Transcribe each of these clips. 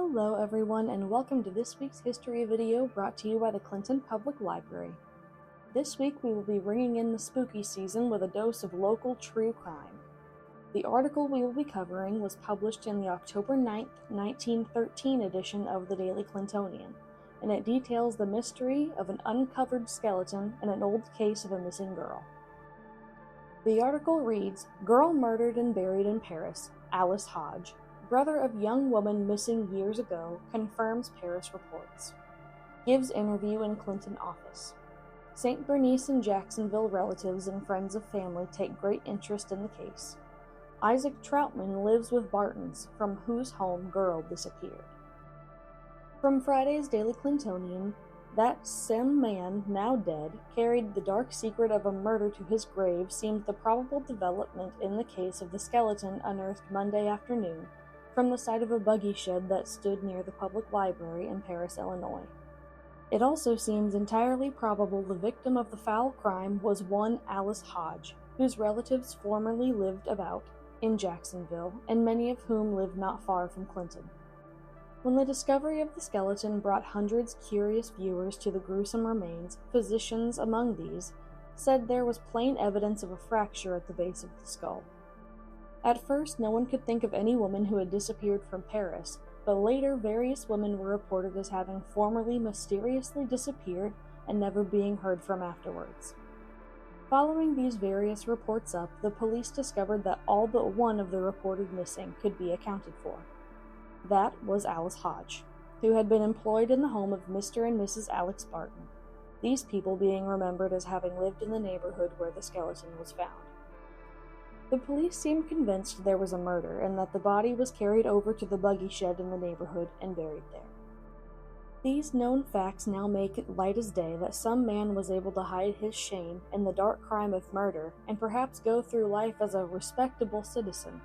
Hello everyone and welcome to this week's history video brought to you by the Clinton Public Library. This week we will be ringing in the spooky season with a dose of local true crime. The article we will be covering was published in the October 9th, 1913 edition of the Daily Clintonian, and it details the mystery of an uncovered skeleton and an old case of a missing girl. The article reads, "Girl murdered and buried in Paris, Alice Hodge. Brother of young woman missing years ago, confirms Paris reports. Gives interview in Clinton office. St. Bernice and Jacksonville relatives and friends of family take great interest in the case. Isaac Troutman lives with Bartons, from whose home girl disappeared." From Friday's Daily Clintonian, that same man, now dead, carried the dark secret of a murder to his grave seemed the probable development in the case of the skeleton unearthed Monday afternoon from the side of a buggy shed that stood near the public library in Paris, Illinois. It also seems entirely probable the victim of the foul crime was one Alice Hodge, whose relatives formerly lived about in Jacksonville, and many of whom lived not far from Clinton. When the discovery of the skeleton brought hundreds curious viewers to the gruesome remains, physicians among these said there was plain evidence of a fracture at the base of the skull. At first, no one could think of any woman who had disappeared from Paris, but later various women were reported as having formerly mysteriously disappeared and never being heard from afterwards. Following these various reports up, the police discovered that all but one of the reported missing could be accounted for. That was Alice Hodge, who had been employed in the home of Mr. and Mrs. Alex Barton, these people being remembered as having lived in the neighborhood where the skeleton was found. The police seemed convinced there was a murder and that the body was carried over to the buggy shed in the neighborhood and buried there. These known facts now make it light as day that some man was able to hide his shame in the dark crime of murder and perhaps go through life as a respectable citizen.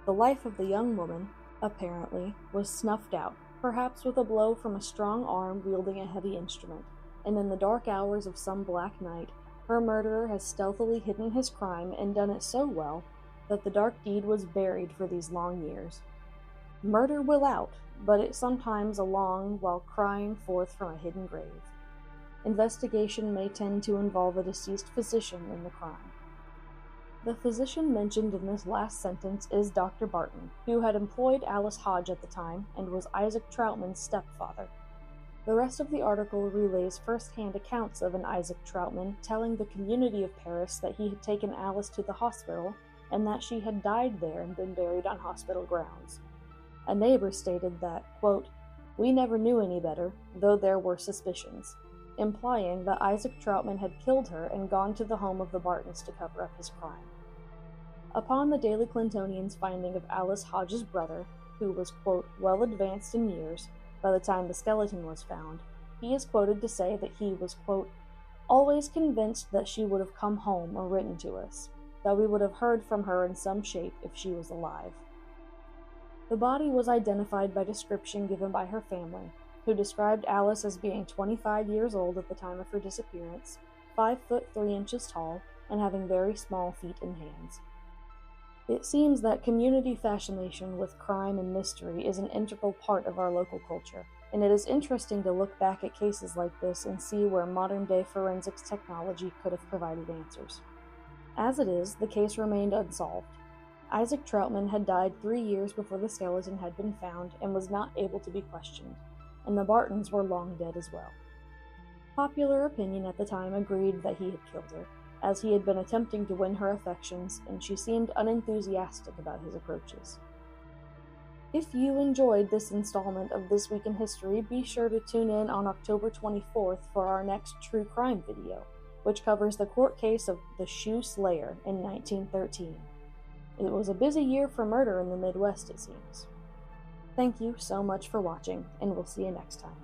The life of the young woman, apparently, was snuffed out, perhaps with a blow from a strong arm wielding a heavy instrument, and in the dark hours of some black night, her murderer has stealthily hidden his crime and done it so well that the dark deed was buried for these long years. Murder will out, but it sometimes along while crying forth from a hidden grave. Investigation may tend to involve a deceased physician in the crime. The physician mentioned in this last sentence is Dr. Barton, who had employed Alice Hodge at the time and was Isaac Troutman's stepfather. The rest of the article relays first-hand accounts of an Isaac Troutman telling the community of Paris that he had taken Alice to the hospital and that she had died there and been buried on hospital grounds. A neighbor stated that, quote, "We never knew any better, though there were suspicions," implying that Isaac Troutman had killed her and gone to the home of the Bartons to cover up his crime. Upon the Daily Clintonian's finding of Alice Hodge's brother, who was, quote, "well advanced in years," by the time the skeleton was found, he is quoted to say that he was, quote, "always convinced that she would have come home or written to us, that we would have heard from her in some shape if she was alive." The body was identified by description given by her family, who described Alice as being 25 years old at the time of her disappearance, 5 foot 3 inches tall, and having very small feet and hands. It seems that community fascination with crime and mystery is an integral part of our local culture, and it is interesting to look back at cases like this and see where modern-day forensics technology could have provided answers. As it is, the case remained unsolved. Isaac Troutman had died 3 years before the skeleton had been found and was not able to be questioned, and the Bartons were long dead as well. Popular opinion at the time agreed that he had killed her, as he had been attempting to win her affections, and she seemed unenthusiastic about his approaches. If you enjoyed this installment of This Week in History, be sure to tune in on October 24th for our next true crime video, which covers the court case of the Shoe Slayer in 1913. It was a busy year for murder in the Midwest, it seems. Thank you so much for watching, and we'll see you next time.